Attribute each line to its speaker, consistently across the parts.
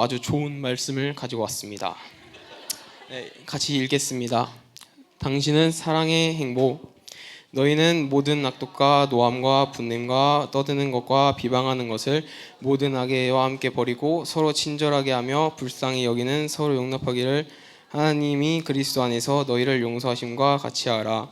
Speaker 1: 아주 좋은 말씀을 가지고 왔습니다. 네, 같이 읽겠습니다. 당신은 사랑의 행복. 너희는 모든 악독과 노함과 분냄과 떠드는 것과 비방하는 것을 모든 악의와 함께 버리고 서로 친절하게 하며 불쌍히 여기는 서로 용납하기를 하나님이 그리스도 안에서 너희를 용서하심과 같이 하라.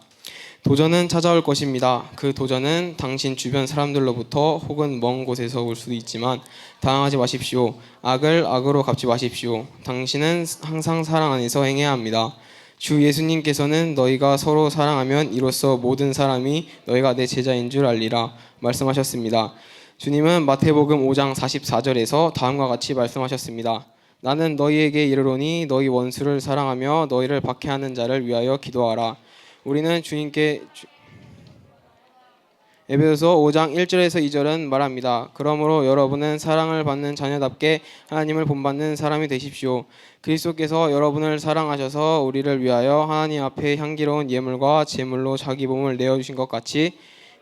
Speaker 1: 도전은 찾아올 것입니다. 그 도전은 당신 주변 사람들로부터 혹은 먼 곳에서 올 수도 있지만 당황하지 마십시오. 악을 악으로 갚지 마십시오. 당신은 항상 사랑 안에서 행해야 합니다. 주 예수님께서는 너희가 서로 사랑하면 이로써 모든 사람이 너희가 내 제자인 줄 알리라 말씀하셨습니다. 주님은 마태복음 5장 44절에서 다음과 같이 말씀하셨습니다. 나는 너희에게 이르노니 너희 원수를 사랑하며 너희를 박해하는 자를 위하여 기도하라. 우리는 주님께 에베소서 5장 1절에서 2절은 말합니다. 그러므로 여러분은 사랑을 받는 자녀답게 하나님을 본받는 사람이 되십시오. 그리스도께서 여러분을 사랑하셔서 우리를 위하여 하나님 앞에 향기로운 예물과 제물로 자기 몸을 내어주신 것 같이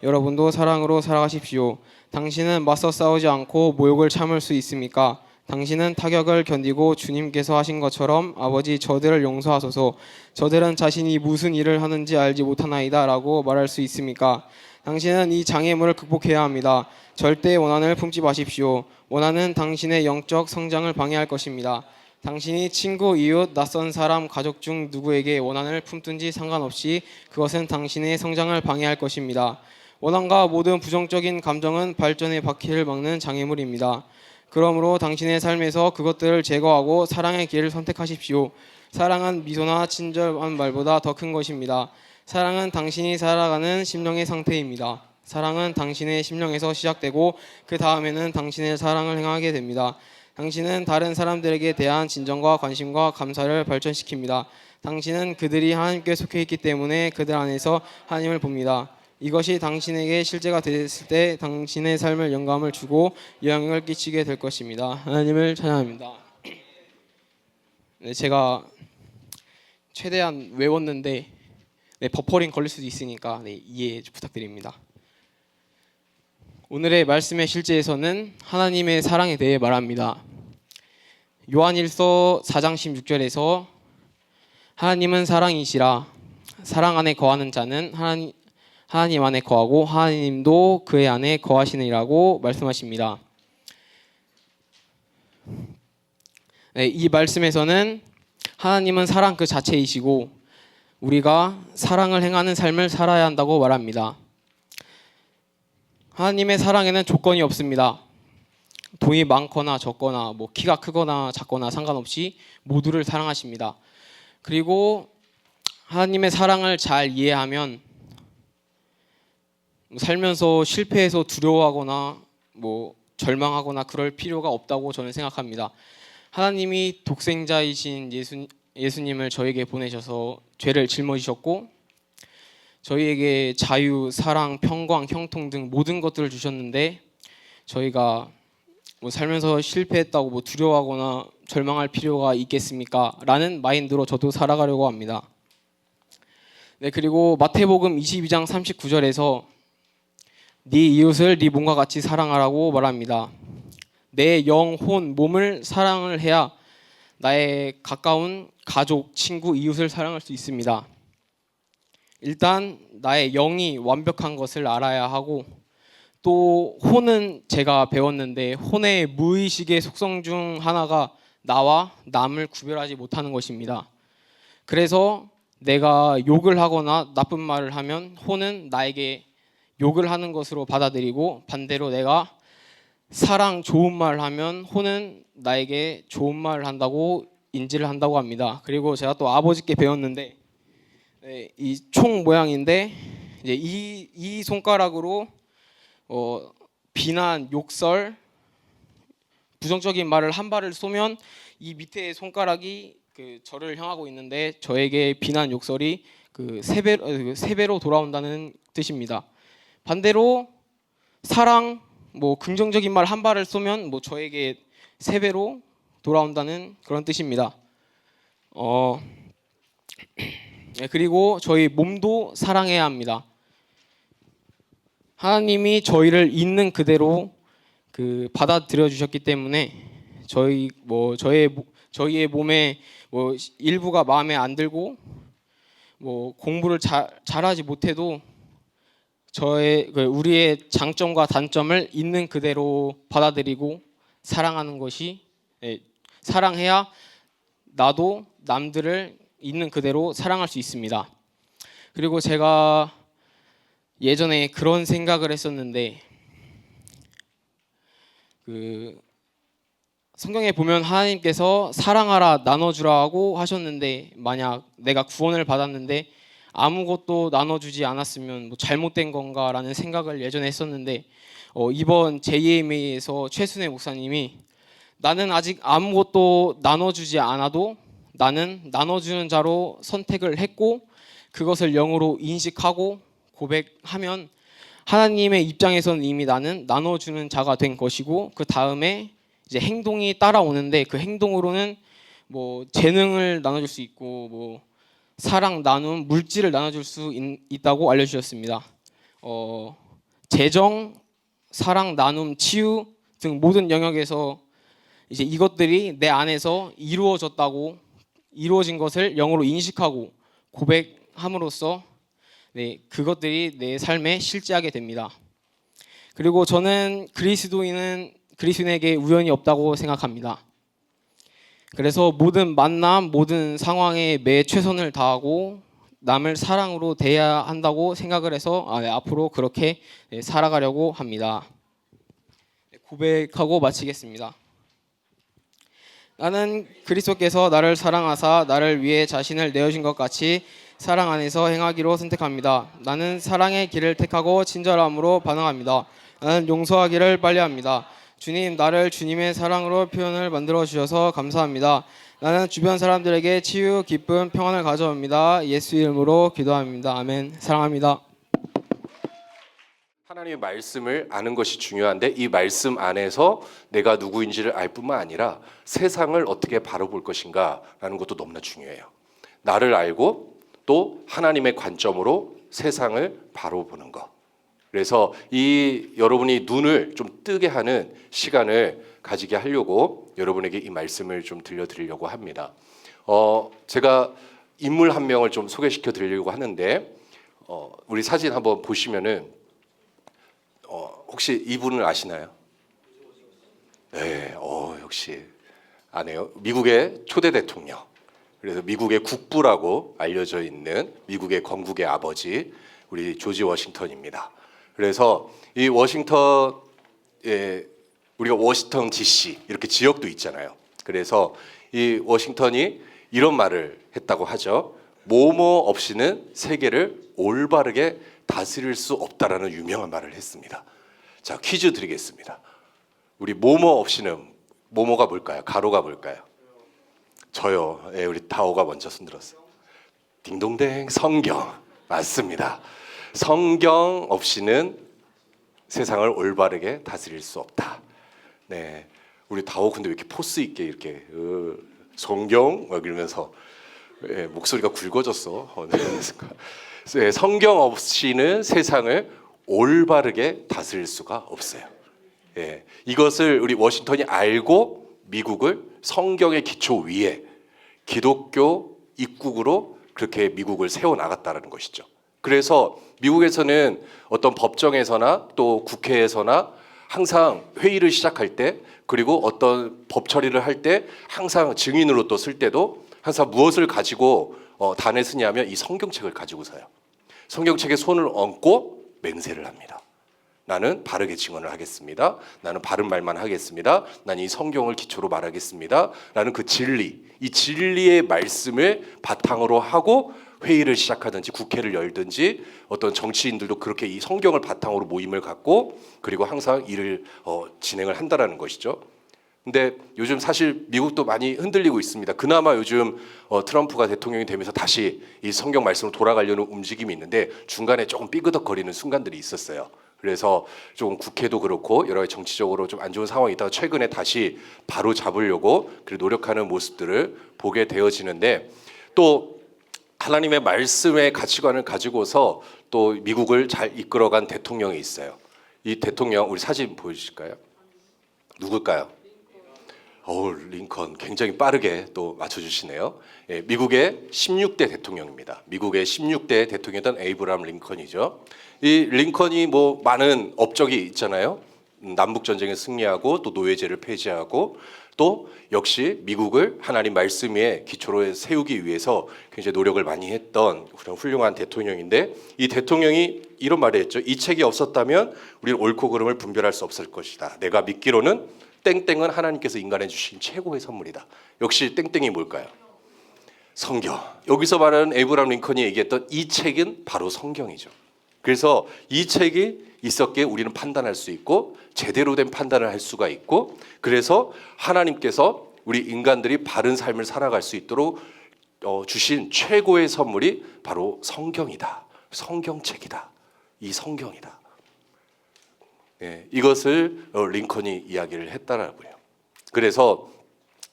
Speaker 1: 여러분도 사랑으로 살아가십시오. 당신은 맞서 싸우지 않고 모욕을 참을 수 있습니까? 당신은 타격을 견디고 주님께서 하신 것처럼 아버지 저들을 용서하소서 저들은 자신이 무슨 일을 하는지 알지 못하나이다 라고 말할 수 있습니까? 당신은 이 장애물을 극복해야 합니다. 절대 원한을 품지 마십시오. 원한은 당신의 영적 성장을 방해할 것입니다. 당신이 친구, 이웃, 낯선 사람, 가족 중 누구에게 원한을 품든지 상관없이 그것은 당신의 성장을 방해할 것입니다. 원한과 모든 부정적인 감정은 발전의 바퀴를 막는 장애물입니다. 그러므로 당신의 삶에서 그것들을 제거하고 사랑의 길을 선택하십시오. 사랑은 미소나 친절한 말보다 더 큰 것입니다. 사랑은 당신이 살아가는 심령의 상태입니다. 사랑은 당신의 심령에서 시작되고 그 다음에는 당신의 사랑을 행하게 됩니다. 당신은 다른 사람들에게 대한 진정과 관심과 감사를 발전시킵니다. 당신은 그들이 하나님께 속해 있기 때문에 그들 안에서 하나님을 봅니다. 이것이 당신에게 실제가 됐을 때 당신의 삶을 영감을 주고 영향을 끼치게 될 것입니다. 하나님을 찬양합니다. 네, 제가 최대한 외웠는데 버퍼링 걸릴 수도 있으니까 이해 부탁드립니다. 오늘의 말씀의 실제에서는 하나님의 사랑에 대해 말합니다. 요한일서 4장 16절에서 하나님은 사랑이시라 사랑 안에 거하는 자는 하나님 안에 거하고 하나님도 그의 안에 거하시느니라고 말씀하십니다. 이 말씀에서는 하나님은 사랑 그 자체이시고 우리가 사랑을 행하는 삶을 살아야 한다고 말합니다. 하나님의 사랑에는 조건이 없습니다. 돈이 많거나 적거나 키가 크거나 작거나 상관없이 모두를 사랑하십니다. 그리고 하나님의 사랑을 잘 이해하면 살면서 실패해서 두려워하거나 절망하거나 그럴 필요가 없다고 저는 생각합니다. 하나님이 독생자이신 예수님을 저에게 보내셔서 죄를 짊어지셨고 저희에게 자유, 사랑, 평강, 형통 등 모든 것들을 주셨는데 저희가 살면서 실패했다고 두려워하거나 절망할 필요가 있겠습니까? 라는 마인드로 저도 살아가려고 합니다. 네, 그리고 마태복음 22장 39절에서 네 이웃을 네 몸과 같이 사랑하라고 말합니다. 내 영, 혼, 몸을 사랑을 해야 나의 가까운 가족, 친구, 이웃을 사랑할 수 있습니다. 일단 나의 영이 완벽한 것을 알아야 하고 또 혼은 제가 배웠는데 혼의 무의식의 속성 중 하나가 나와 남을 구별하지 못하는 것입니다. 그래서 내가 욕을 하거나 나쁜 말을 하면 혼은 나에게 욕을 하는 것으로 받아들이고 반대로 내가 사랑, 좋은 말을 하면 혼은 나에게 좋은 말을 한다고 인지를 한다고 합니다. 그리고 제가 또 아버지께 배웠는데 이 총 모양인데 이제 이 손가락으로 비난, 욕설, 부정적인 말을 한 발을 쏘면 이 밑에 손가락이 저를 향하고 있는데 저에게 비난, 욕설이 세 배로 돌아온다는 뜻입니다. 반대로 사랑, 긍정적인 말 한 발을 쏘면 저에게 세 배로 돌아온다는 그런 뜻입니다. 그리고 저희 몸도 사랑해야 합니다. 하나님이 저희를 있는 그대로 받아들여 주셨기 때문에 저희의 몸에 뭐 일부가 마음에 안 들고 뭐 공부를 잘하지 못해도 우리의 장점과 단점을 있는 그대로 받아들이고 사랑하는 것이, 사랑해야 나도 남들을 있는 그대로 사랑할 수 있습니다. 그리고 제가 예전에 그런 생각을 했었는데, 성경에 보면 하나님께서 사랑하라 나눠주라고 하셨는데, 만약 내가 구원을 받았는데 아무것도 나눠주지 않았으면 뭐 잘못된 건가라는 생각을 예전에 했었는데, 이번 JMA에서 최순애 목사님이 나는 아직 아무것도 나눠주지 않아도 나는 나눠주는 자로 선택을 했고 그것을 영으로 인식하고 고백하면 하나님의 입장에서는 이미 나는 나눠주는 자가 된 것이고, 그 다음에 이제 행동이 따라오는데 그 행동으로는 뭐 재능을 나눠줄 수 있고 뭐 사랑 나눔, 물질을 나눠줄 수 있다고 알려주셨습니다. 재정, 사랑 나눔, 치유 등 모든 영역에서 이제 이것들이 내 안에서 이루어진 것을 영으로 인식하고 고백함으로써 그것들이 내 삶에 실제하게 됩니다. 그리고 저는 그리스도인에게 우연이 없다고 생각합니다. 그래서 모든 만남, 모든 상황에 매 최선을 다하고 남을 사랑으로 대해야 한다고 생각을 해서 앞으로 그렇게 살아가려고 합니다. 고백하고 마치겠습니다. 나는 그리스도께서 나를 사랑하사 나를 위해 자신을 내어준 것 같이 사랑 안에서 행하기로 선택합니다. 나는 사랑의 길을 택하고 친절함으로 반응합니다. 나는 용서하기를 빨리합니다. 주님, 나를 주님의 사랑으로 표현을 만들어 주셔서 감사합니다. 나는 주변 사람들에게 치유, 기쁨, 평안을 가져옵니다. 예수 이름으로 기도합니다. 아멘. 사랑합니다.
Speaker 2: 하나님의 말씀을 아는 것이 중요한데, 이 말씀 안에서 내가 누구인지를 알 뿐만 아니라 세상을 어떻게 바라볼 것인가라는 것도 너무나 중요해요. 나를 알고 또 하나님의 관점으로 세상을 바라보는 것. 그래서 여러분이 눈을 좀 뜨게 하는 시간을 가지게 하려고 여러분에게 이 말씀을 좀 들려드리려고 합니다. 제가 인물 한 명을 좀 소개시켜 드리려고 하는데, 우리 사진 한번 보시면은 혹시 이분을 아시나요? 네, 역시 아네요. 미국의 초대 대통령. 그래서 미국의 국부라고 알려져 있는 미국의 건국의 아버지, 우리 조지 워싱턴입니다. 그래서 이 워싱턴, 우리가 워싱턴 DC 이렇게 지역도 있잖아요. 그래서 이 워싱턴이 이런 말을 했다고 하죠. 뭐뭐 없이는 세계를 올바르게 다스릴 수 없다라는 유명한 말을 했습니다. 자, 퀴즈 드리겠습니다. 우리 뭐뭐 없이는, 뭐뭐가 뭘까요? 가로가 뭘까요? 저요. 우리 다오가 먼저 손들었어요. 딩동댕, 성경. 맞습니다. 성경 없이는 세상을 올바르게 다스릴 수 없다. 네, 우리 다오 근데 왜 이렇게 포스 있게 이렇게 성경 막 이러면서 목소리가 굵어졌어. 성경 없이는 세상을 올바르게 다스릴 수가 없어요. 이것을 우리 워싱턴이 알고 미국을 성경의 기초 위에 기독교 입국으로 그렇게 미국을 세워나갔다는 것이죠. 그래서 미국에서는 어떤 법정에서나 또 국회에서나 항상 회의를 시작할 때, 그리고 어떤 법 처리를 할 때 항상 증인으로 또 쓸 때도 항상 무엇을 가지고 단에 쓰냐면 이 성경책을 가지고 서요. 성경책에 손을 얹고 맹세를 합니다. 나는 바르게 증언을 하겠습니다. 나는 바른 말만 하겠습니다. 나는 이 성경을 기초로 말하겠습니다. 라는 그 진리, 이 진리의 말씀을 바탕으로 하고 회의를 시작하든지 국회를 열든지, 어떤 정치인들도 그렇게 이 성경을 바탕으로 모임을 갖고 그리고 항상 일을 진행을 한다라는 것이죠. 근데 요즘 사실 미국도 많이 흔들리고 있습니다. 그나마 요즘 트럼프가 대통령이 되면서 다시 이 성경 말씀으로 돌아가려는 움직임이 있는데 중간에 조금 삐그덕거리는 순간들이 있었어요. 그래서 좀 국회도 그렇고 여러 가지 정치적으로 좀 안 좋은 상황이 있다가 최근에 다시 바로 잡으려고 노력하는 모습들을 보게 되어지는데, 또 하나님의 말씀의 가치관을 가지고서 또 미국을 잘 이끌어간 대통령이 있어요. 이 대통령, 우리 사진 보여주실까요? 누굴까요? 링컨 굉장히 빠르게 또 맞춰주시네요. 예, 미국의 16대 대통령입니다. 미국의 16대 대통령이던 에이브라함 링컨이죠. 이 링컨이 뭐 많은 업적이 있잖아요. 남북 전쟁에 승리하고 또 노예제를 폐지하고 또 역시 미국을 하나님 말씀 위에 기초로 세우기 위해서 굉장히 노력을 많이 했던 그런 훌륭한 대통령인데, 이 대통령이 이런 말을 했죠. 이 책이 없었다면 우리는 옳고 그름을 분별할 수 없을 것이다. 내가 믿기로는 땡땡은 하나님께서 인간에 주신 최고의 선물이다. 역시 땡땡이 뭘까요? 성경. 여기서 말하는 에이브라함 링컨이 얘기했던 이 책은 바로 성경이죠. 그래서 이 책이 있었기에 우리는 판단할 수 있고 제대로 된 판단을 할 수가 있고, 그래서 하나님께서 우리 인간들이 바른 삶을 살아갈 수 있도록 주신 최고의 선물이 바로 성경이다. 성경책이다. 이 성경이다. 예, 이것을 링컨이 이야기를 했다라고요. 그래서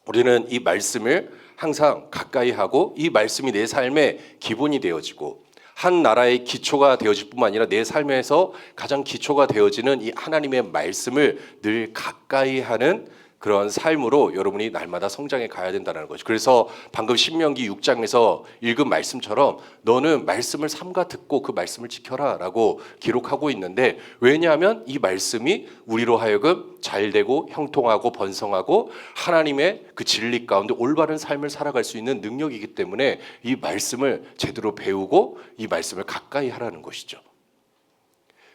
Speaker 2: 우리는 이 말씀을 항상 가까이 하고 이 말씀이 내 삶의 기본이 되어지고 한 나라의 기초가 되어질 뿐만 아니라 내 삶에서 가장 기초가 되어지는 이 하나님의 말씀을 늘 가까이 하는 그런 삶으로 여러분이 날마다 성장해 가야 된다는 거죠. 그래서 방금 신명기 6장에서 읽은 말씀처럼 너는 말씀을 삼가 듣고 그 말씀을 지켜라 라고 기록하고 있는데, 왜냐하면 이 말씀이 우리로 하여금 잘되고 형통하고 번성하고 하나님의 그 진리 가운데 올바른 삶을 살아갈 수 있는 능력이기 때문에 이 말씀을 제대로 배우고 이 말씀을 가까이 하라는 것이죠.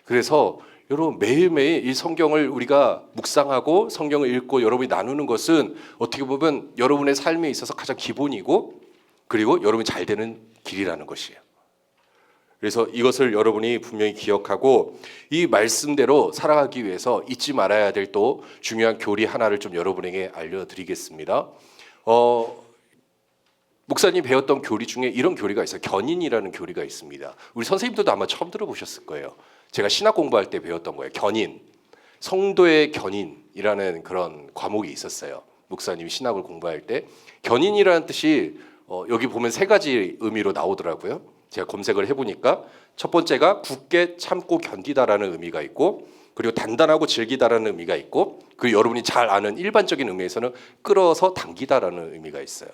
Speaker 2: 그래서 여러분 매일매일 이 성경을 우리가 묵상하고 성경을 읽고 여러분이 나누는 것은 어떻게 보면 여러분의 삶에 있어서 가장 기본이고 그리고 여러분이 잘 되는 길이라는 것이에요. 그래서 이것을 여러분이 분명히 기억하고 이 말씀대로 살아가기 위해서 잊지 말아야 될 또 중요한 교리 하나를 좀 여러분에게 알려드리겠습니다. 목사님 배웠던 교리 중에 이런 교리가 있어요. 견인이라는 교리가 있습니다. 우리 선생님들도 아마 처음 들어보셨을 거예요. 제가 신학 공부할 때 배웠던 거예요. 견인, 성도의 견인이라는 그런 과목이 있었어요. 목사님이 신학을 공부할 때 견인이라는 뜻이 여기 보면 세 가지 의미로 나오더라고요. 제가 검색을 해보니까 첫 번째가 굳게 참고 견디다라는 의미가 있고, 그리고 단단하고 즐기다라는 의미가 있고, 그 여러분이 잘 아는 일반적인 의미에서는 끌어서 당기다라는 의미가 있어요.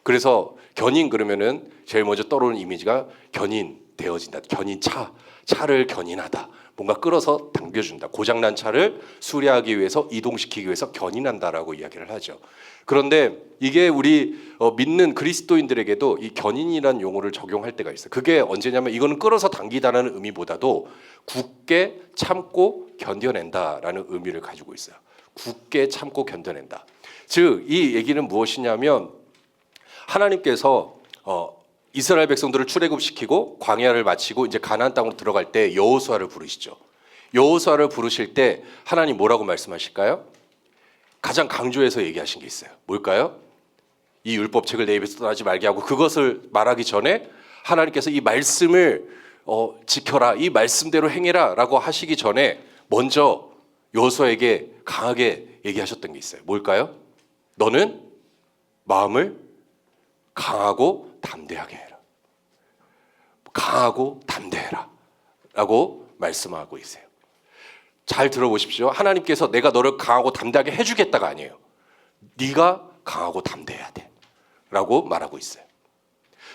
Speaker 2: 그래서 견인 그러면은 제일 먼저 떠오르는 이미지가 견인 되어진다. 견인 차를 견인하다. 뭔가 끌어서 당겨준다. 고장난 차를 수리하기 위해서 이동시키기 위해서 견인한다라고 이야기를 하죠. 그런데 이게 우리 믿는 그리스도인들에게도 이 견인이라는 용어를 적용할 때가 있어요. 그게 언제냐면 이거는 끌어서 당기다라는 의미보다도 굳게 참고 견뎌낸다라는 의미를 가지고 있어요. 굳게 참고 견뎌낸다. 즉 이 얘기는 무엇이냐면 하나님께서 이스라엘 백성들을 출애굽시키고 광야를 마치고 이제 가나안 땅으로 들어갈 때 여호수아를 부르시죠. 여호수아를 부르실 때 하나님 뭐라고 말씀하실까요? 가장 강조해서 얘기하신 게 있어요. 뭘까요? 이 율법책을 내 입에서 떠나지 말게 하고, 그것을 말하기 전에 하나님께서 이 말씀을 지켜라, 이 말씀대로 행해라 라고 하시기 전에 먼저 여호수아에게 강하게 얘기하셨던 게 있어요. 뭘까요? 너는 마음을 강하고 담대하게 해라. 강하고 담대해라 라고 말씀하고 있어요. 잘 들어보십시오. 하나님께서 내가 너를 강하고 담대하게 해주겠다가 아니에요. 네가 강하고 담대해야 돼 라고 말하고 있어요.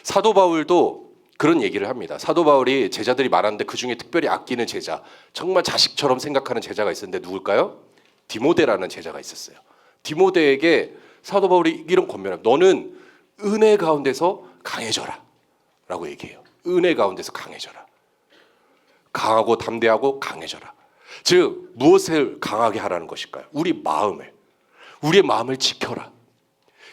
Speaker 2: 사도 바울도 그런 얘기를 합니다. 사도 바울이 제자들이 많았는데 그 중에 특별히 아끼는 제자, 정말 자식처럼 생각하는 제자가 있었는데 누굴까요? 디모데라는 제자가 있었어요. 디모데에게 사도 바울이 이런 권면을, 너는 은혜 가운데서 강해져라 라고 얘기해요. 은혜 가운데서 강해져라. 강하고 담대하고 강해져라. 즉 무엇을 강하게 하라는 것일까요? 우리의 마음을 지켜라.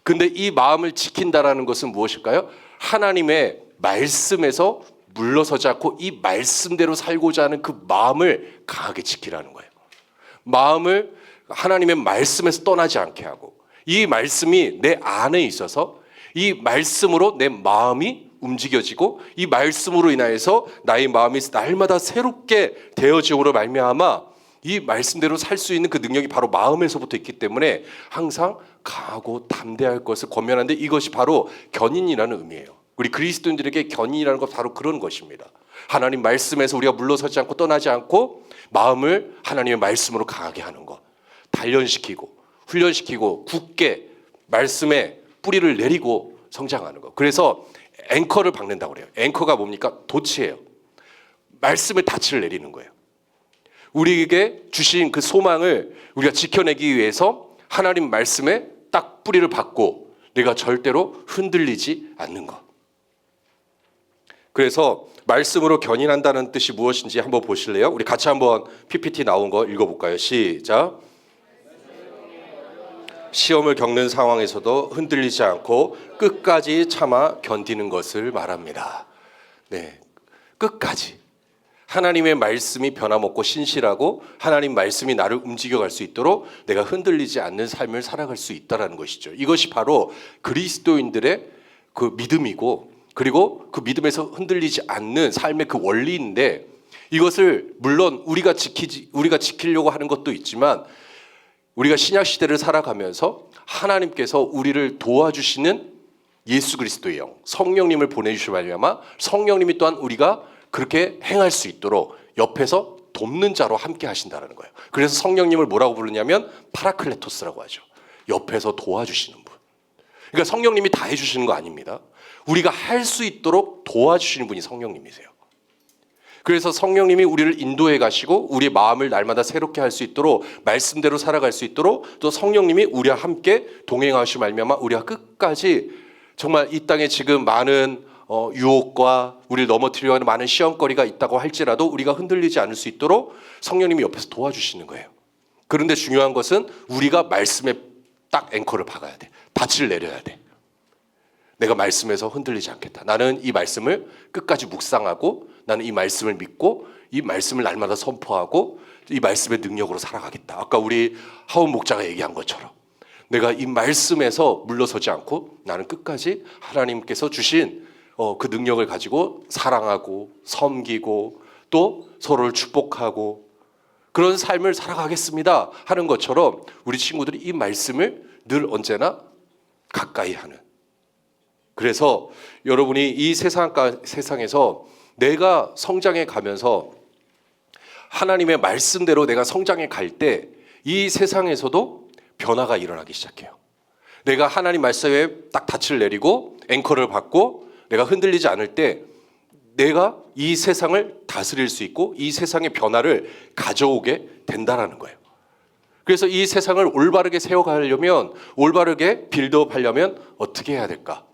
Speaker 2: 근데 이 마음을 지킨다라는 것은 무엇일까요? 하나님의 말씀에서 물러서지 않고 이 말씀대로 살고자 하는 그 마음을 강하게 지키라는 거예요. 마음을 하나님의 말씀에서 떠나지 않게 하고, 이 말씀이 내 안에 있어서 이 말씀으로 내 마음이 움직여지고 이 말씀으로 인하여서 나의 마음이 날마다 새롭게 되어짐으로 말미암아 이 말씀대로 살 수 있는 그 능력이 바로 마음에서부터 있기 때문에 항상 강하고 담대할 것을 권면하는데, 이것이 바로 견인이라는 의미예요. 우리 그리스도인들에게 견인이라는 것 바로 그런 것입니다. 하나님 말씀에서 우리가 물러서지 않고 떠나지 않고 마음을 하나님의 말씀으로 강하게 하는 것, 단련시키고 훈련시키고 굳게 말씀에 뿌리를 내리고 성장하는 거. 그래서 앵커를 박는다고 그래요. 앵커가 뭡니까? 돛이에요. 말씀의 닻을 내리는 거예요. 우리에게 주신 그 소망을 우리가 지켜내기 위해서 하나님 말씀에 딱 뿌리를 박고 내가 절대로 흔들리지 않는 것. 그래서 말씀으로 견인한다는 뜻이 무엇인지 한번 보실래요? 우리 같이 한번 PPT 나온 거 읽어볼까요? 시작. 시험을 겪는 상황에서도 흔들리지 않고 끝까지 참아 견디는 것을 말합니다. 네, 끝까지. 하나님의 말씀이 변함없고 신실하고 하나님 말씀이 나를 움직여갈 수 있도록 내가 흔들리지 않는 삶을 살아갈 수 있다는 것이죠. 이것이 바로 그리스도인들의 그 믿음이고, 그리고 그 믿음에서 흔들리지 않는 삶의 그 원리인데, 이것을 물론 우리가 지키려고 하는 것도 있지만 우리가 신약 시대를 살아가면서 하나님께서 우리를 도와주시는 예수 그리스도의 영, 성령님을 보내주시고 말미암아 성령님이 또한 우리가 그렇게 행할 수 있도록 옆에서 돕는 자로 함께 하신다는 거예요. 그래서 성령님을 뭐라고 부르냐면 파라클레토스라고 하죠. 옆에서 도와주시는 분. 그러니까 성령님이 다 해주시는 거 아닙니다. 우리가 할 수 있도록 도와주시는 분이 성령님이세요. 그래서 성령님이 우리를 인도해 가시고 우리의 마음을 날마다 새롭게 할 수 있도록, 말씀대로 살아갈 수 있도록, 또 성령님이 우리와 함께 동행하시고 말미암아 우리가 끝까지 정말 이 땅에 지금 많은 유혹과 우리를 넘어뜨리려 하는 많은 시험거리가 있다고 할지라도 우리가 흔들리지 않을 수 있도록 성령님이 옆에서 도와주시는 거예요. 그런데 중요한 것은 우리가 말씀에 딱 앵커를 박아야 돼. 닻을 내려야 돼. 내가 말씀에서 흔들리지 않겠다. 나는 이 말씀을 끝까지 묵상하고, 나는 이 말씀을 믿고, 이 말씀을 날마다 선포하고, 이 말씀의 능력으로 살아가겠다. 아까 우리 하원 목자가 얘기한 것처럼 내가 이 말씀에서 물러서지 않고 나는 끝까지 하나님께서 주신 그 능력을 가지고 사랑하고 섬기고 또 서로를 축복하고 그런 삶을 살아가겠습니다 하는 것처럼, 우리 친구들이 이 말씀을 늘 언제나 가까이 하는. 그래서 여러분이 이 세상에서 내가 성장해 가면서 하나님의 말씀대로 내가 성장해 갈 때 이 세상에서도 변화가 일어나기 시작해요. 내가 하나님 말씀에 딱 닻을 내리고 앵커를 받고 내가 흔들리지 않을 때 내가 이 세상을 다스릴 수 있고 이 세상의 변화를 가져오게 된다는 거예요. 그래서 이 세상을 올바르게 세워가려면, 올바르게 빌드업하려면 어떻게 해야 될까?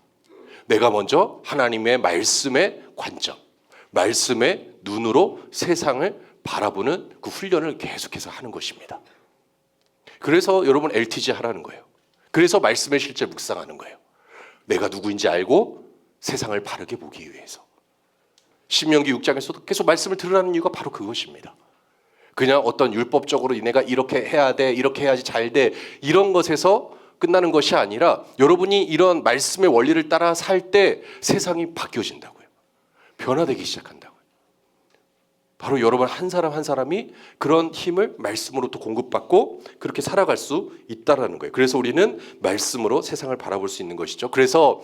Speaker 2: 내가 먼저 하나님의 말씀의 관점, 말씀의 눈으로 세상을 바라보는 그 훈련을 계속해서 하는 것입니다. 그래서 여러분 LTG 하라는 거예요. 그래서 말씀의 실제 묵상하는 거예요. 내가 누구인지 알고 세상을 바르게 보기 위해서. 신명기 6장에서도 계속 말씀을 들으라는 이유가 바로 그것입니다. 그냥 어떤 율법적으로 내가 이렇게 해야 돼, 이렇게 해야지 잘 돼, 이런 것에서 끝나는 것이 아니라 여러분이 이런 말씀의 원리를 따라 살 때 세상이 바뀌어진다고요. 변화되기 시작한다고요. 바로 여러분 한 사람 한 사람이 그런 힘을 말씀으로 또 공급받고 그렇게 살아갈 수 있다는 거예요. 그래서 우리는 말씀으로 세상을 바라볼 수 있는 것이죠. 그래서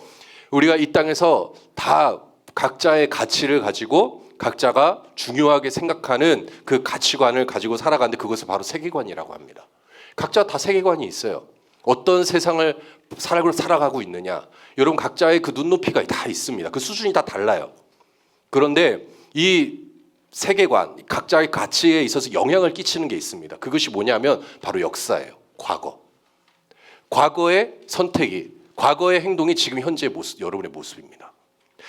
Speaker 2: 우리가 이 땅에서 다 각자의 가치를 가지고 각자가 중요하게 생각하는 그 가치관을 가지고 살아가는데, 그것을 바로 세계관이라고 합니다. 각자 다 세계관이 있어요. 어떤 세상을 살아가고 있느냐, 여러분 각자의 그 눈높이가 다 있습니다. 그 수준이 다 달라요. 그런데 이 세계관, 각자의 가치에 있어서 영향을 끼치는 게 있습니다. 그것이 뭐냐면 바로 역사예요. 과거의 선택이, 과거의 행동이 지금 현재의 모습, 여러분의 모습입니다.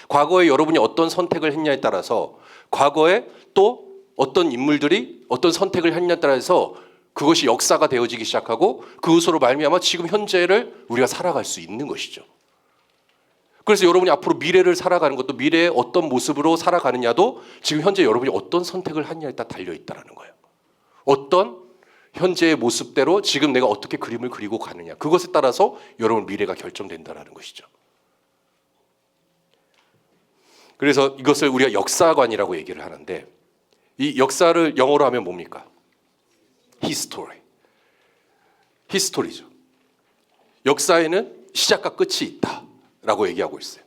Speaker 2: 과거에 여러분이 어떤 선택을 했냐에 따라서, 과거에 또 어떤 인물들이 어떤 선택을 했냐에 따라서 그것이 역사가 되어지기 시작하고 그것으로 말미암아 지금 현재를 우리가 살아갈 수 있는 것이죠. 그래서 여러분이 앞으로 미래를 살아가는 것도, 미래의 어떤 모습으로 살아가느냐도 지금 현재 여러분이 어떤 선택을 하느냐에 따라 달려있다는 거예요. 어떤 현재의 모습대로 지금 내가 어떻게 그림을 그리고 가느냐, 그것에 따라서 여러분 미래가 결정된다는 것이죠. 그래서 이것을 우리가 역사관이라고 얘기를 하는데, 이 역사를 영어로 하면 뭡니까? 히스토리죠. 역사에는 시작과 끝이 있다라고 얘기하고 있어요.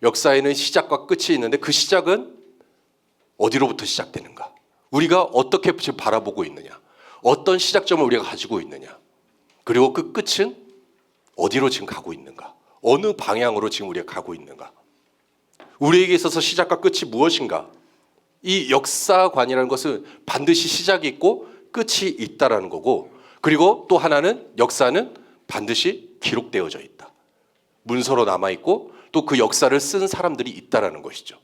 Speaker 2: 역사에는 시작과 끝이 있는데 그 시작은 어디로부터 시작되는가? 우리가 어떻게 지금 바라보고 있느냐? 어떤 시작점을 우리가 가지고 있느냐? 그리고 그 끝은 어디로 지금 가고 있는가? 어느 방향으로 지금 우리가 가고 있는가? 우리에게 있어서 시작과 끝이 무엇인가? 이 역사관이라는 것은 반드시 시작이 있고 끝이 있다라는 거고, 그리고 또 하나는 역사는 반드시 기록되어져 있다. 문서로 남아 있고 또 그 역사를 쓴 사람들이 있다라는 것이죠.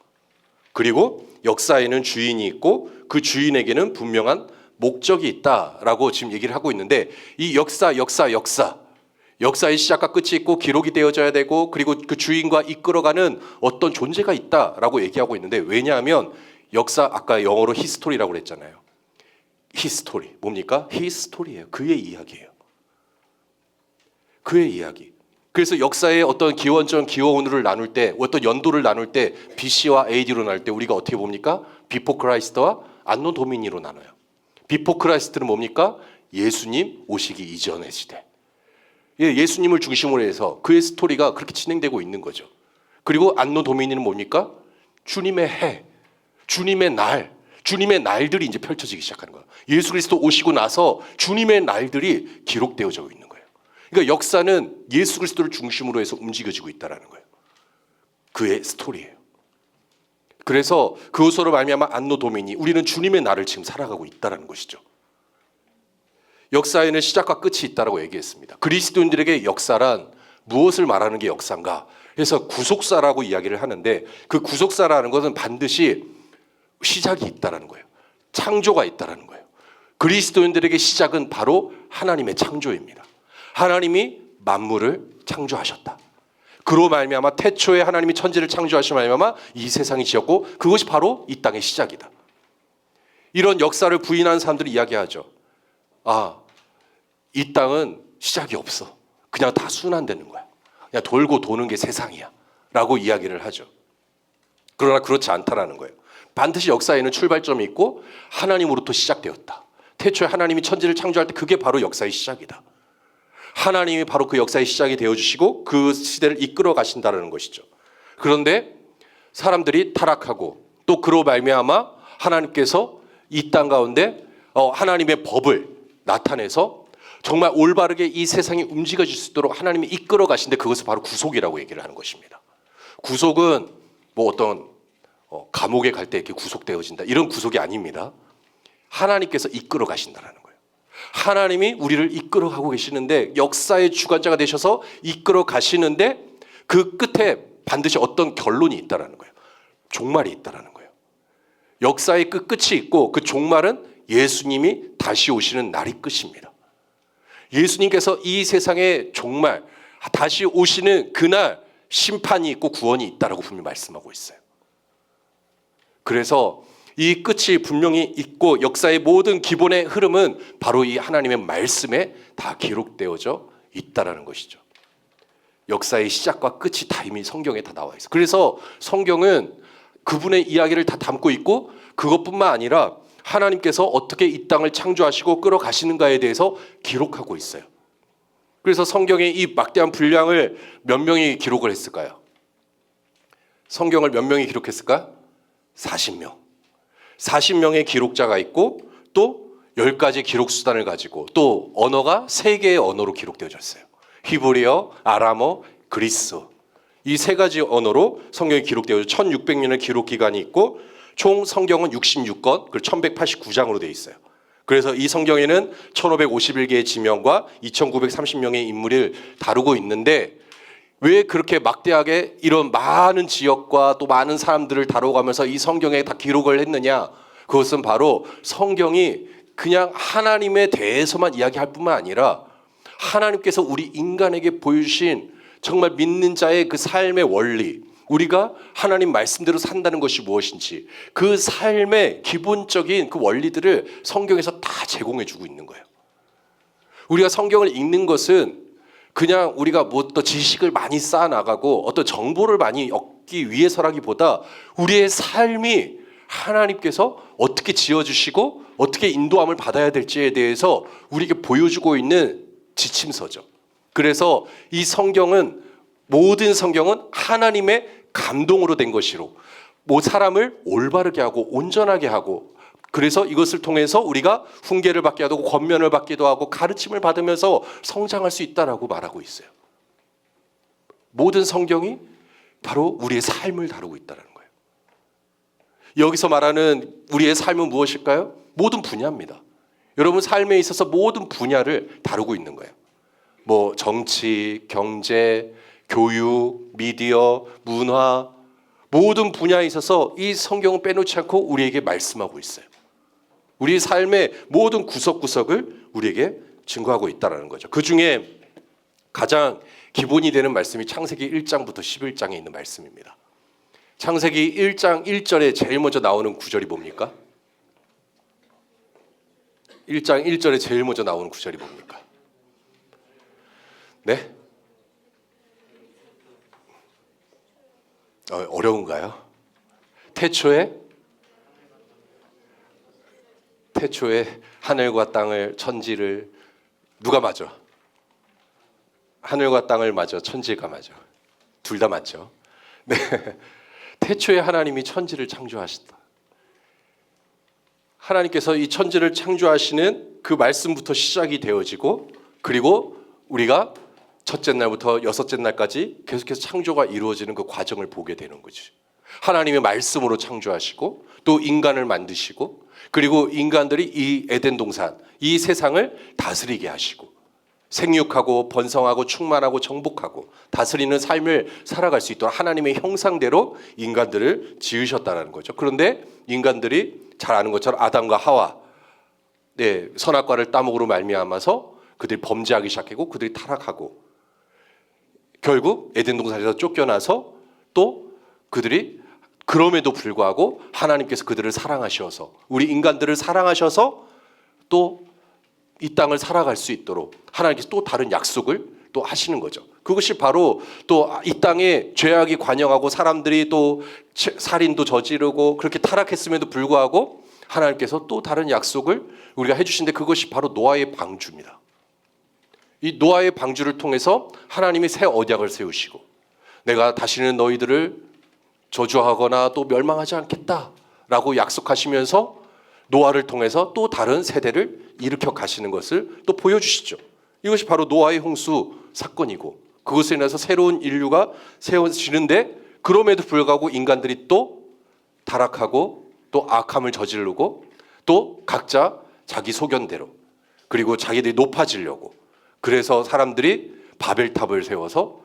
Speaker 2: 그리고 역사에는 주인이 있고 그 주인에게는 분명한 목적이 있다라고 지금 얘기를 하고 있는데, 이 역사의 시작과 끝이 있고 기록이 되어져야 되고, 그리고 그 주인과 이끌어가는 어떤 존재가 있다라고 얘기하고 있는데, 왜냐하면 역사, 아까 영어로 히스토리라고 그랬잖아요. 히스토리 뭡니까? 히스토리예요. 그의 이야기예요. 그의 이야기. 그래서 역사의 어떤 기원전, 기원후를 나눌 때, 어떤 연도를 나눌 때 BC와 AD로 나눌 때 우리가 어떻게 봅니까? 비포 크라이스트와 안노 도미니로 나눠요. 비포 크라이스트는 뭡니까? 예수님 오시기 이전의 시대. 예수님을 중심으로 해서 그의 스토리가 그렇게 진행되고 있는 거죠. 그리고 안노 도미니는 뭡니까? 주님의 해, 주님의 날, 주님의 날들이 이제 펼쳐지기 시작하는 거예요. 예수 그리스도 오시고 나서 주님의 날들이 기록되어져 있는 거예요. 그러니까 역사는 예수 그리스도를 중심으로 해서 움직여지고 있다는 거예요. 그의 스토리예요. 그래서 그것으로 말미암아 안노 도미니, 우리는 주님의 날을 지금 살아가고 있다는 것이죠. 역사에는 시작과 끝이 있다고 얘기했습니다. 그리스도인들에게 역사란 무엇을 말하는 게 역사인가? 그래서 구속사라고 이야기를 하는데, 그 구속사라는 것은 반드시 시작이 있다는 거예요. 창조가 있다는 거예요. 그리스도인들에게 시작은 바로 하나님의 창조입니다. 하나님이 만물을 창조하셨다. 그로 말미암아 태초에 하나님이 천지를 창조하신 말미암아 이 세상이 지었고, 그것이 바로 이 땅의 시작이다. 이런 역사를 부인하는 사람들이 이야기하죠. 이 땅은 시작이 없어. 그냥 다 순환되는 거야. 그냥 돌고 도는 게 세상이야 라고 이야기를 하죠. 그러나 그렇지 않다라는 거예요. 반드시 역사에는 출발점이 있고 하나님으로부터 시작되었다. 태초에 하나님이 천지를 창조할 때 그게 바로 역사의 시작이다. 하나님이 바로 그 역사의 시작이 되어주시고 그 시대를 이끌어 가신다는 것이죠. 그런데 사람들이 타락하고, 또 그로 말미암아 하나님께서 이 땅 가운데 하나님의 법을 나타내서 정말 올바르게 이 세상이 움직여질 수 있도록 하나님이 이끌어 가신데, 그것을 바로 구속이라고 얘기를 하는 것입니다. 구속은 뭐 어떤 감옥에 갈 때 이렇게 구속되어진다, 이런 구속이 아닙니다. 하나님께서 이끌어 가신다는 거예요. 하나님이 우리를 이끌어 가고 계시는데, 역사의 주관자가 되셔서 이끌어 가시는데, 그 끝에 반드시 어떤 결론이 있다는 거예요. 종말이 있다는 거예요. 역사의 끝이 있고 그 종말은 예수님이 다시 오시는 날이 끝입니다. 예수님께서 이 세상의 종말, 다시 오시는 그날 심판이 있고 구원이 있다라고 분명히 말씀하고 있어요. 그래서 이 끝이 분명히 있고 역사의 모든 기본의 흐름은 바로 이 하나님의 말씀에 다 기록되어져 있다라는 것이죠. 역사의 시작과 끝이 다 이미 성경에 다 나와 있어요. 그래서 성경은 그분의 이야기를 다 담고 있고, 그것뿐만 아니라 하나님께서 어떻게 이 땅을 창조하시고 끌어가시는가에 대해서 기록하고 있어요. 그래서 성경의 이 막대한 분량을 몇 명이 기록을 했을까요? 성경을 몇 명이 기록했을까? 40명. 40명의 기록자가 있고, 또 10가지 기록 수단을 가지고, 또 언어가 3개의 언어로 기록되어져 있어요. 히브리어, 아람어, 그리스어. 이 3가지 언어로 성경이 기록되어져 1600년의 기록 기간이 있고, 총 성경은 66권, 그리고 1189장으로 되어 있어요. 그래서 이 성경에는 1551개의 지명과 2930명의 인물을 다루고 있는데, 왜 그렇게 막대하게 이런 많은 지역과 또 많은 사람들을 다뤄가면서 이 성경에 다 기록을 했느냐? 그것은 바로 성경이 그냥 하나님에 대해서만 이야기할 뿐만 아니라 하나님께서 우리 인간에게 보여주신 정말 믿는 자의 그 삶의 원리, 우리가 하나님 말씀대로 산다는 것이 무엇인지, 그 삶의 기본적인 그 원리들을 성경에서 다 제공해주고 있는 거예요. 우리가 성경을 읽는 것은 그냥 우리가 뭐 또 지식을 많이 쌓아나가고 어떤 정보를 많이 얻기 위해서라기보다, 우리의 삶이 하나님께서 어떻게 지어주시고 어떻게 인도함을 받아야 될지에 대해서 우리에게 보여주고 있는 지침서죠. 그래서 이 성경은, 모든 성경은 하나님의 감동으로 된 것이로 사람을 올바르게 하고 온전하게 하고, 그래서 이것을 통해서 우리가 훈계를 받게 하고 권면을 받기도 하고 가르침을 받으면서 성장할 수 있다라고 말하고 있어요. 모든 성경이 바로 우리의 삶을 다루고 있다는 거예요. 여기서 말하는 우리의 삶은 무엇일까요? 모든 분야입니다. 여러분 삶에 있어서 모든 분야를 다루고 있는 거예요. 뭐 정치, 경제, 교육, 미디어, 문화, 모든 분야에 있어서 이 성경을 빼놓지 않고 우리에게 말씀하고 있어요. 우리 삶의 모든 구석구석을 우리에게 증거하고 있다는 거죠. 그 중에 가장 기본이 되는 말씀이 창세기 1장부터 11장에 있는 말씀입니다. 창세기 1장 1절에 제일 먼저 나오는 구절이 뭡니까? 1장 1절에 제일 먼저 나오는 구절이 뭡니까? 네? 어려운가요? 태초에 하늘과 땅을 천지를 누가 맞아? 하늘과 땅을 맞아, 천지가 맞아. 둘 다 맞죠. 네. 태초에 하나님이 천지를 창조하셨다. 하나님께서 이 천지를 창조하시는 그 말씀부터 시작이 되어지고, 그리고 우리가 첫째 날부터 여섯째 날까지 계속해서 창조가 이루어지는 그 과정을 보게 되는 거지. 하나님의 말씀으로 창조하시고 또 인간을 만드시고, 그리고 인간들이 이 에덴 동산, 이 세상을 다스리게 하시고 생육하고 번성하고 충만하고 정복하고 다스리는 삶을 살아갈 수 있도록 하나님의 형상대로 인간들을 지으셨다는 거죠. 그런데 인간들이 잘 아는 것처럼 아담과 하와, 선악과를 따먹으로 말미암아서 그들이 범죄하기 시작하고 그들이 타락하고 결국 에덴 동산에서 쫓겨나서 또 그들이 그럼에도 불구하고 하나님께서 그들을 사랑하셔서, 우리 인간들을 사랑하셔서 또 이 땅을 살아갈 수 있도록 하나님께서 또 다른 약속을 또 하시는 거죠. 그것이 바로 또 이 땅에 죄악이 관영하고 사람들이 또 살인도 저지르고 그렇게 타락했음에도 불구하고 하나님께서 또 다른 약속을 우리가 해주신데, 그것이 바로 노아의 방주입니다. 이 노아의 방주를 통해서 하나님이 새 언약을 세우시고, 내가 다시는 너희들을 저주하거나 또 멸망하지 않겠다라고 약속하시면서 노아를 통해서 또 다른 세대를 일으켜 가시는 것을 또 보여주시죠. 이것이 바로 노아의 홍수 사건이고, 그것에 인해서 새로운 인류가 세워지는데, 그럼에도 불구하고 인간들이 또 타락하고 또 악함을 저지르고 또 각자 자기 소견대로, 그리고 자기들이 높아지려고, 그래서 사람들이 바벨탑을 세워서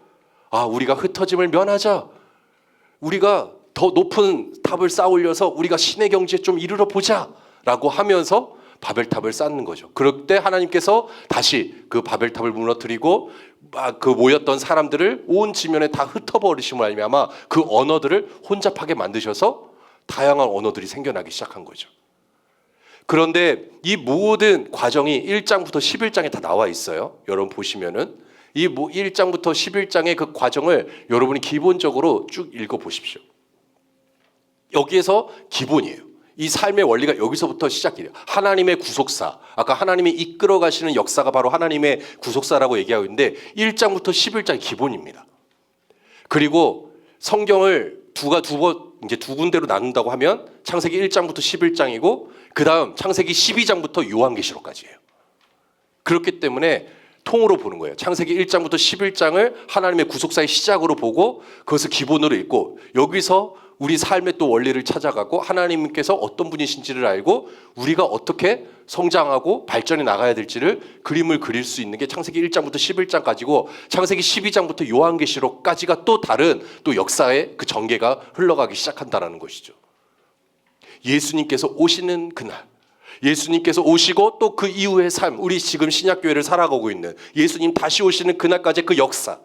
Speaker 2: 우리가 흩어짐을 면하자, 우리가 더 높은 탑을 쌓아 올려서 우리가 신의 경지에 좀 이르러 보자 라고 하면서 바벨탑을 쌓는 거죠. 그럴 때 하나님께서 다시 그 바벨탑을 무너뜨리고 그 모였던 사람들을 온 지면에 다 흩어버리심을 알미암아 그 언어들을 혼잡하게 만드셔서 다양한 언어들이 생겨나기 시작한 거죠. 그런데 이 모든 과정이 1장부터 11장에 다 나와 있어요. 여러분 보시면은 이 1장부터 11장의 그 과정을 여러분이 기본적으로 쭉 읽어보십시오. 여기에서 기본이에요. 이 삶의 원리가 여기서부터 시작이 돼요. 하나님의 구속사, 아까 하나님이 이끌어 가시는 역사가 바로 하나님의 구속사라고 얘기하고 있는데 1장부터 11장이 기본입니다. 그리고 성경을 두 군데로 나눈다고 하면 창세기 1장부터 11장이고 그 다음 창세기 12장부터 요한계시록까지예요. 그렇기 때문에 통으로 보는 거예요. 창세기 1장부터 11장을 하나님의 구속사의 시작으로 보고 그것을 기본으로 읽고, 여기서 우리 삶의 또 원리를 찾아가고 하나님께서 어떤 분이신지를 알고 우리가 어떻게 성장하고 발전해 나가야 될지를 그림을 그릴 수 있는 게 창세기 1장부터 11장까지고, 창세기 12장부터 요한계시록까지가 또 다른 또 역사의 그 전개가 흘러가기 시작한다는 것이죠. 예수님께서 오시는 그날, 예수님께서 오시고 또 그 이후의 삶, 우리 지금 신약교회를 살아가고 있는 예수님 다시 오시는 그날까지의 그 역사,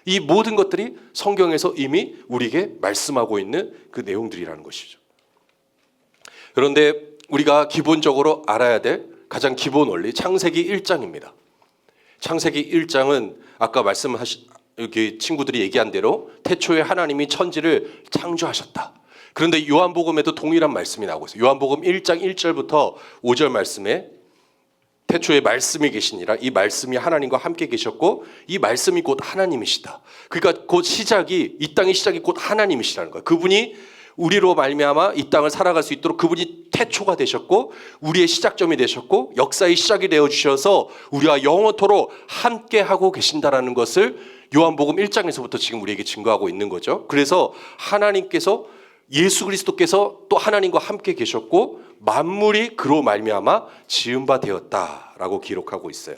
Speaker 2: 이 모든 것들이 성경에서 이미 우리에게 말씀하고 있는 그 내용들이라는 것이죠. 그런데 우리가 기본적으로 알아야 될 가장 기본 원리, 창세기 1장입니다. 창세기 1장은 아까 여기 친구들이 얘기한 대로 태초에 하나님이 천지를 창조하셨다. 그런데 요한복음에도 동일한 말씀이 나오고 있어요. 요한복음 1장 1절부터 5절 말씀에 태초에 말씀이 계시니라, 이 말씀이 하나님과 함께 계셨고 이 말씀이 곧 하나님이시다. 그러니까 곧 이 땅의 시작이 곧 하나님이시라는 거예요. 그분이 우리로 말미암아 이 땅을 살아갈 수 있도록 그분이 태초가 되셨고 우리의 시작점이 되셨고 역사의 시작이 되어 주셔서 우리와 영원토록 함께 하고 계신다라는 것을 요한복음 1장에서부터 지금 우리에게 증거하고 있는 거죠. 그래서 하나님께서 예수 그리스도께서 또 하나님과 함께 계셨고 만물이 그로 말미암아 지은 바 되었다라고 기록하고 있어요.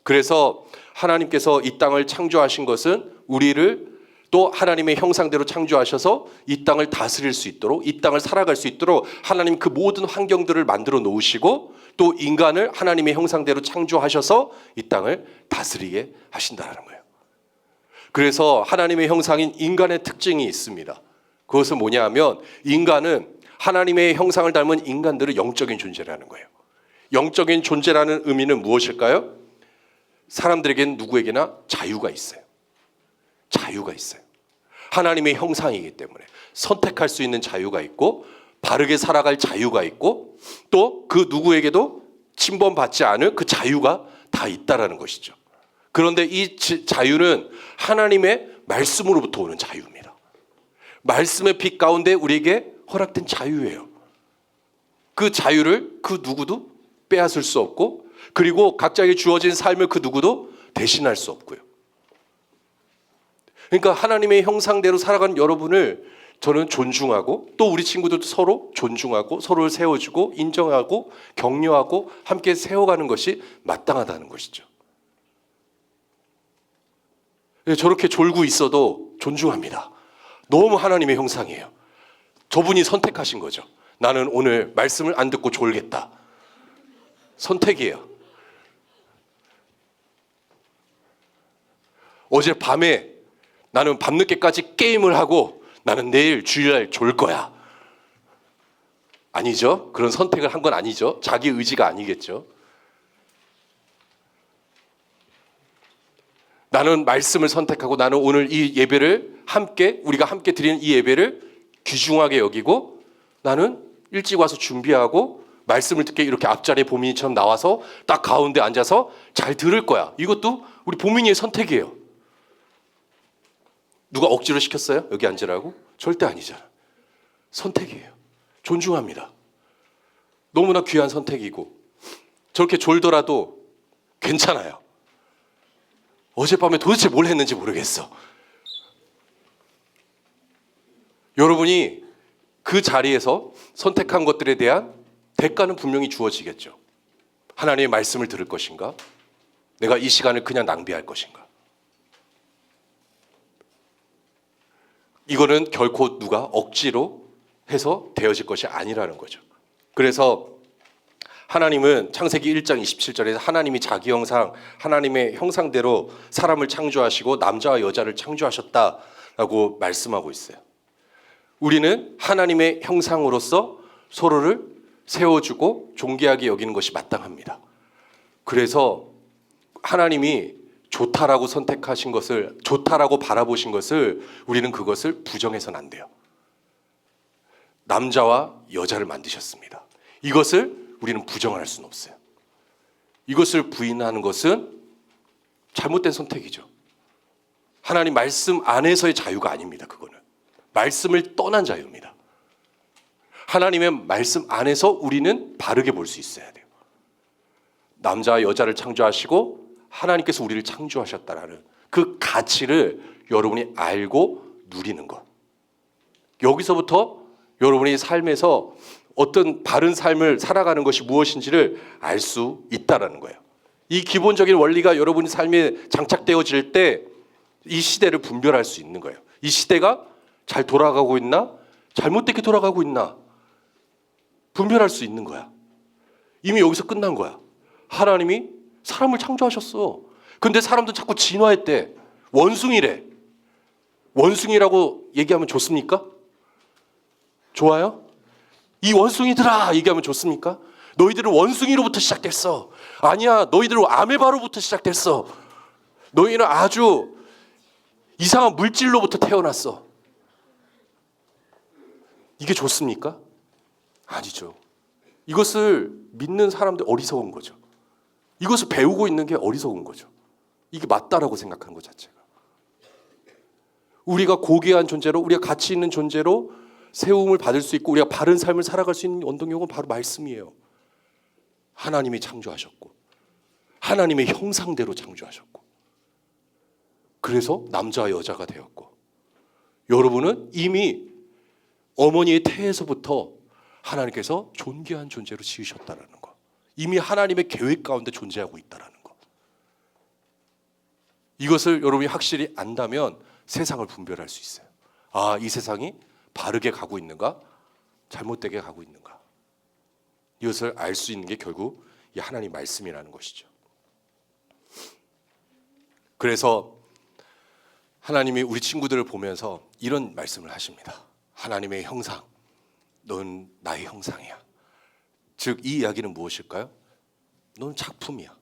Speaker 2: 그래서 하나님께서 이 땅을 창조하신 것은 우리를 또 하나님의 형상대로 창조하셔서 이 땅을 다스릴 수 있도록, 이 땅을 살아갈 수 있도록 하나님 그 모든 환경들을 만들어 놓으시고 또 인간을 하나님의 형상대로 창조하셔서 이 땅을 다스리게 하신다는 거예요. 그래서 하나님의 형상인 인간의 특징이 있습니다. 그것은 뭐냐 하면 인간은 하나님의 형상을 닮은 인간들은 영적인 존재라는 거예요. 영적인 존재라는 의미는 무엇일까요? 사람들에게는 누구에게나 자유가 있어요. 자유가 있어요. 하나님의 형상이기 때문에 선택할 수 있는 자유가 있고 바르게 살아갈 자유가 있고 또 그 누구에게도 침범받지 않을 그 자유가 다 있다라는 것이죠. 그런데 이 자유는 하나님의 말씀으로부터 오는 자유입니다. 말씀의 빛 가운데 우리에게 허락된 자유예요. 그 자유를 그 누구도 빼앗을 수 없고 그리고 각자에게 주어진 삶을 그 누구도 대신할 수 없고요. 그러니까 하나님의 형상대로 살아가는 여러분을 저는 존중하고 또 우리 친구들도 서로 존중하고 서로를 세워주고 인정하고 격려하고 함께 세워가는 것이 마땅하다는 것이죠. 저렇게 졸고 있어도 존중합니다. 너무 하나님의 형상이에요. 저분이 선택하신 거죠. 나는 오늘 말씀을 안 듣고 졸겠다. 선택이에요. 어젯밤에 나는 밤늦게까지 게임을 하고 나는 내일 주일날 졸 거야. 아니죠. 그런 선택을 한 건 아니죠. 자기 의지가 아니겠죠. 나는 말씀을 선택하고 나는 오늘 이 예배를 함께 우리가 함께 드리는 이 예배를 귀중하게 여기고 나는 일찍 와서 준비하고 말씀을 듣게 이렇게 앞자리에 보민이처럼 나와서 딱 가운데 앉아서 잘 들을 거야. 이것도 우리 보민이의 선택이에요. 누가 억지로 시켰어요? 여기 앉으라고? 절대 아니잖아. 선택이에요. 존중합니다. 너무나 귀한 선택이고 저렇게 졸더라도 괜찮아요. 어젯밤에 도대체 뭘 했는지 모르겠어. 여러분이 그 자리에서 선택한 것들에 대한 대가는 분명히 주어지겠죠. 하나님의 말씀을 들을 것인가? 내가 이 시간을 그냥 낭비할 것인가? 이거는 결코 누가 억지로 해서 되어질 것이 아니라는 거죠. 그래서 하나님은 창세기 1장 27절에서 하나님이 자기 형상, 하나님의 형상대로 사람을 창조하시고 남자와 여자를 창조하셨다라고 말씀하고 있어요. 우리는 하나님의 형상으로서 서로를 세워주고 존귀하게 여기는 것이 마땅합니다. 그래서 하나님이 좋다라고 선택하신 것을, 좋다라고 바라보신 것을 우리는 그것을 부정해서는 안 돼요. 남자와 여자를 만드셨습니다. 이것을 우리는 부정할 수는 없어요. 이것을 부인하는 것은 잘못된 선택이죠. 하나님 말씀 안에서의 자유가 아닙니다. 그거는 말씀을 떠난 자유입니다. 하나님의 말씀 안에서 우리는 바르게 볼 수 있어야 돼요. 남자와 여자를 창조하시고 하나님께서 우리를 창조하셨다라는 그 가치를 여러분이 알고 누리는 것. 여기서부터 여러분이 삶에서 어떤 바른 삶을 살아가는 것이 무엇인지를 알 수 있다라는 거예요. 이 기본적인 원리가 여러분의 삶에 장착되어질 때 이 시대를 분별할 수 있는 거예요. 이 시대가 잘 돌아가고 있나? 잘못되게 돌아가고 있나? 분별할 수 있는 거야. 이미 여기서 끝난 거야. 하나님이 사람을 창조하셨어. 근데 사람도 자꾸 진화했대. 원숭이래. 원숭이라고 얘기하면 좋습니까? 좋아요? 이 원숭이들아 얘기하면 좋습니까? 너희들은 원숭이로부터 시작됐어. 아니야, 너희들은 아메바로부터 시작됐어. 너희는 아주 이상한 물질로부터 태어났어. 이게 좋습니까? 아니죠. 이것을 믿는 사람들 어리석은 거죠. 이것을 배우고 있는 게 어리석은 거죠. 이게 맞다라고 생각하는 것 자체가. 우리가 고귀한 존재로, 우리가 가치 있는 존재로 세움을 받을 수 있고 우리가 바른 삶을 살아갈 수 있는 원동력은 바로 말씀이에요. 하나님이 창조하셨고 하나님의 형상대로 창조하셨고 그래서 남자와 여자가 되었고, 여러분은 이미 어머니의 태에서부터 하나님께서 존귀한 존재로 지으셨다는 거, 이미 하나님의 계획 가운데 존재하고 있다는 거, 이것을 여러분이 확실히 안다면 세상을 분별할 수 있어요. 아, 이 세상이 바르게 가고 있는가, 잘못되게 가고 있는가, 이것을 알 수 있는 게 결국 이 하나님 말씀이라는 것이죠. 그래서 하나님이 우리 친구들을 보면서 이런 말씀을 하십니다. 하나님의 형상, 넌 나의 형상이야. 즉 이 이야기는 무엇일까요? 넌 작품이야.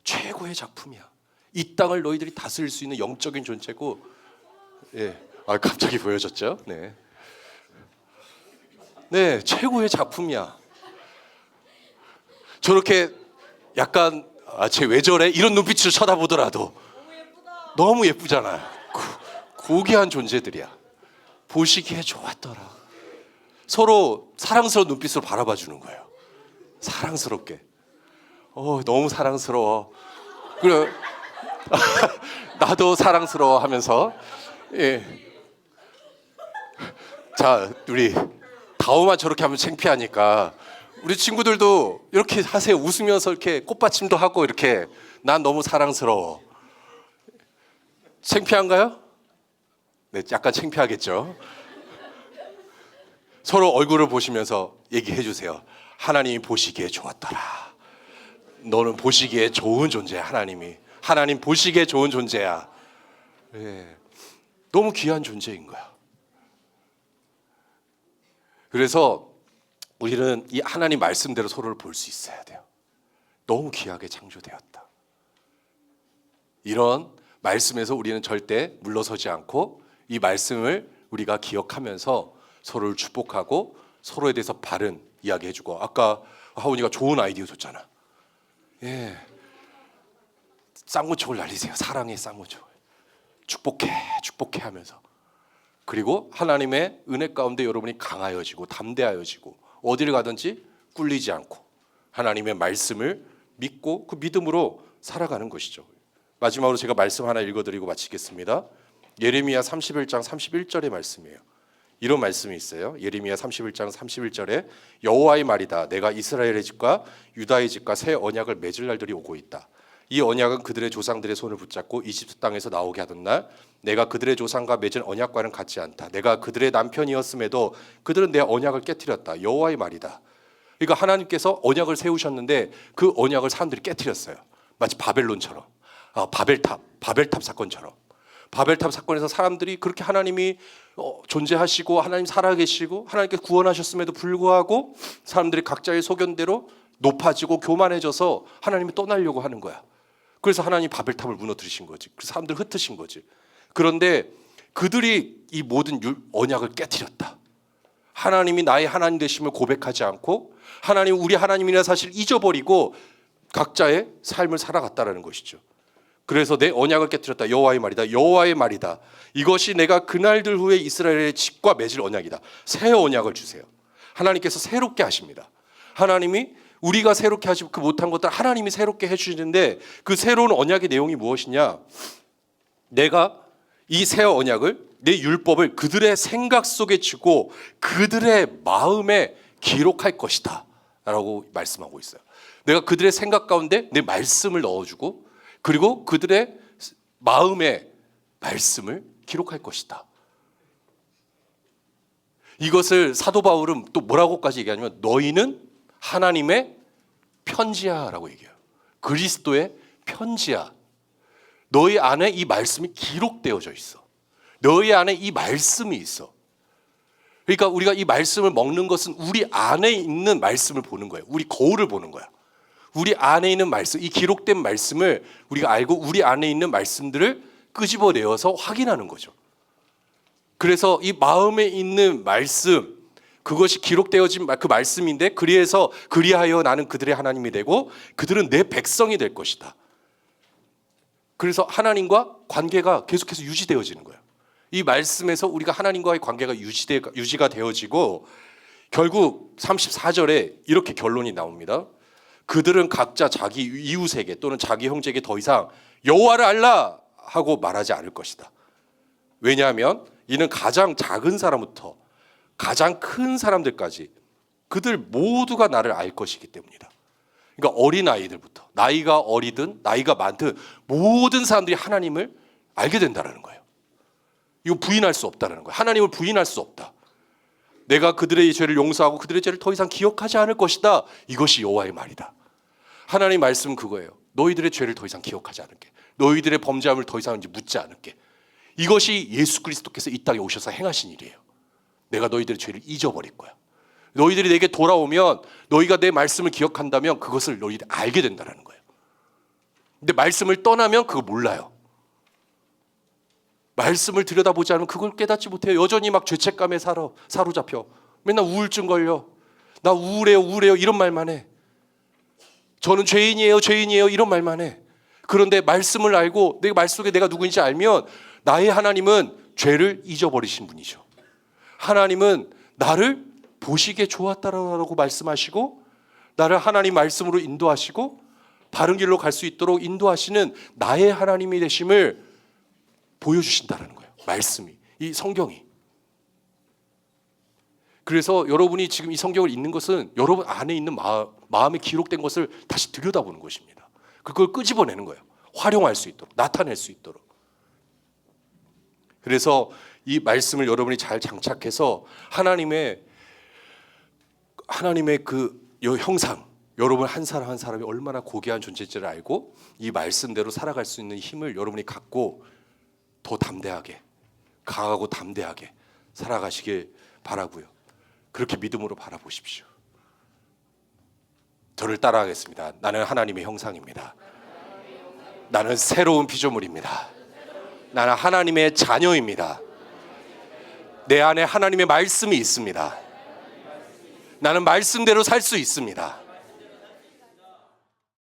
Speaker 2: 최고의 작품이야. 이 땅을 너희들이 다스릴 수 있는 영적인 존재고, 갑자기 보여졌죠? 네, 최고의 작품이야. 저렇게 약간 쟤 왜 저래? 이런 눈빛으로 쳐다보더라도 너무 예쁘잖아요. 고귀한 존재들이야. 보시기에 좋았더라. 서로 사랑스러운 눈빛으로 바라봐 주는 거예요. 사랑스럽게. 너무 사랑스러워. 그래. 나도 사랑스러워 하면서. 자, 우리 다오만 저렇게 하면 창피하니까 우리 친구들도 이렇게 하세요. 웃으면서 이렇게 꽃받침도 하고 이렇게. 난 너무 사랑스러워. 창피한가요? 네, 약간 창피하겠죠. 서로 얼굴을 보시면서 얘기해 주세요. 하나님이 보시기에 좋았더라. 너는 보시기에 좋은 존재야. 하나님 보시기에 좋은 존재야. 너무 귀한 존재인 거야. 그래서 우리는 이 하나님 말씀대로 서로를 볼 수 있어야 돼요. 너무 귀하게 창조되었다. 이런 말씀에서 우리는 절대 물러서지 않고 이 말씀을 우리가 기억하면서 서로를 축복하고 서로에 대해서 바른 이야기 해주고, 아까 하은이가 좋은 아이디어 줬잖아. 쌍무촉을 날리세요. 사랑의 쌍무촉. 축복해 하면서. 그리고 하나님의 은혜 가운데 여러분이 강하여지고 담대하여지고 어디를 가든지 꿀리지 않고 하나님의 말씀을 믿고 그 믿음으로 살아가는 것이죠. 마지막으로 제가 말씀 하나 읽어드리고 마치겠습니다. 예레미야 31장 31절의 말씀이에요. 이런 말씀이 있어요. 예레미야 31장 31절에 여호와의 말이다. 내가 이스라엘의 집과 유다의 집과 새 언약을 맺을 날들이 오고 있다. 이 언약은 그들의 조상들의 손을 붙잡고 이집트 땅에서 나오게 하던 날, 내가 그들의 조상과 맺은 언약과는 같지 않다. 내가 그들의 남편이었음에도 그들은 내 언약을 깨뜨렸다. 여호와의 말이다. 그러니까 하나님께서 언약을 세우셨는데 그 언약을 사람들이 깨뜨렸어요. 마치 바벨론처럼, 바벨탑 사건처럼. 바벨탑 사건에서 사람들이 그렇게 하나님이 존재하시고 하나님 살아계시고 하나님께 구원하셨음에도 불구하고 사람들이 각자의 소견대로 높아지고 교만해져서 하나님이 떠나려고 하는 거야. 그래서 하나님이 바벨탑을 무너뜨리신 거지. 그 사람들 흩으신 거지. 그런데 그들이 이 모든 언약을 깨뜨렸다. 하나님이 나의 하나님 되심을 고백하지 않고 하나님 우리 하나님이라는 사실을 잊어버리고 각자의 삶을 살아갔다라는 것이죠. 그래서 내 언약을 깨뜨렸다. 여호와의 말이다. 여호와의 말이다. 이것이 내가 그날들 후에 이스라엘의 집과 맺을 언약이다. 새 언약을 주세요. 하나님께서 새롭게 하십니다. 하나님이 우리가 새롭게 하지 못한 것들 하나님이 새롭게 해주시는데 그 새로운 언약의 내용이 무엇이냐? 내가 이 새 언약을, 내 율법을 그들의 생각 속에 주고 그들의 마음에 기록할 것이다 라고 말씀하고 있어요. 내가 그들의 생각 가운데 내 말씀을 넣어주고 그리고 그들의 마음에 말씀을 기록할 것이다. 이것을 사도 바울은 또 뭐라고까지 얘기하냐면 너희는 하나님의 편지야라고 얘기해요. 그리스도의 편지야. 너희 안에 이 말씀이 기록되어져 있어. 너희 안에 이 말씀이 있어. 그러니까 우리가 이 말씀을 먹는 것은 우리 안에 있는 말씀을 보는 거예요. 우리 거울을 보는 거야. 우리 안에 있는 말씀, 이 기록된 말씀을 우리가 알고 우리 안에 있는 말씀들을 끄집어내어서 확인하는 거죠. 그래서 이 마음에 있는 말씀, 그것이 기록되어진 그 말씀인데 그리하여 나는 그들의 하나님이 되고 그들은 내 백성이 될 것이다. 그래서 하나님과 관계가 계속해서 유지되어지는 거예요. 이 말씀에서 우리가 하나님과의 관계가 유지가 되어지고 결국 34절에 이렇게 결론이 나옵니다. 그들은 각자 자기 이웃에게 또는 자기 형제에게 더 이상 여호와를 하고 말하지 않을 것이다. 왜냐하면 이는 가장 작은 사람부터 가장 큰 사람들까지 그들 모두가 나를 알 것이기 때문이다. 그러니까 어린아이들부터 나이가 어리든 나이가 많든 모든 사람들이 하나님을 알게 된다는 거예요. 이거 부인할 수 없다는 거예요. 하나님을 부인할 수 없다. 내가 그들의 죄를 용서하고 그들의 죄를 더 이상 기억하지 않을 것이다. 이것이 여호와의 말이다. 하나님 말씀은 그거예요. 너희들의 죄를 더 이상 기억하지 않을게. 너희들의 범죄함을 더 이상 이제 묻지 않을게. 이것이 예수 그리스도께서 이 땅에 오셔서 행하신 일이에요. 내가 너희들의 죄를 잊어버릴 거야. 너희들이 내게 돌아오면 너희가 내 말씀을 기억한다면 그것을 너희들이 알게 된다는 거예요. 근데 말씀을 떠나면 그거 몰라요. 말씀을 들여다보지 않으면 그걸 깨닫지 못해요. 여전히 막 죄책감에 사로잡혀. 맨날 우울증 걸려. 나 우울해요 이런 말만 해. 저는 죄인이에요 이런 말만 해. 그런데 말씀을 알고 내 말 속에 내가 누구인지 알면 나의 하나님은 죄를 잊어버리신 분이죠. 하나님은 나를 보시기에 좋았다라고 말씀하시고 나를 하나님 말씀으로 인도하시고 바른 길로 갈 수 있도록 인도하시는 나의 하나님이 되심을 보여주신다는 거예요. 말씀이, 이 성경이. 그래서 여러분이 지금 이 성경을 읽는 것은 여러분 안에 있는 마음에 기록된 것을 다시 들여다보는 것입니다. 그걸 끄집어내는 거예요. 활용할 수 있도록, 나타낼 수 있도록. 그래서 이 말씀을 여러분이 잘 장착해서 하나님의 그 형상, 여러분 한 사람 한 사람이 얼마나 고귀한 존재인지를 알고 이 말씀대로 살아갈 수 있는 힘을 여러분이 갖고 더 담대하게, 강하고 담대하게 살아가시길 바라고요. 그렇게 믿음으로 바라보십시오. 저를 따라하겠습니다. 나는 하나님의 형상입니다. 나는 새로운 피조물입니다. 나는 하나님의 자녀입니다. 내 안에 하나님의 말씀이 있습니다. 나는 말씀대로 살 수 있습니다.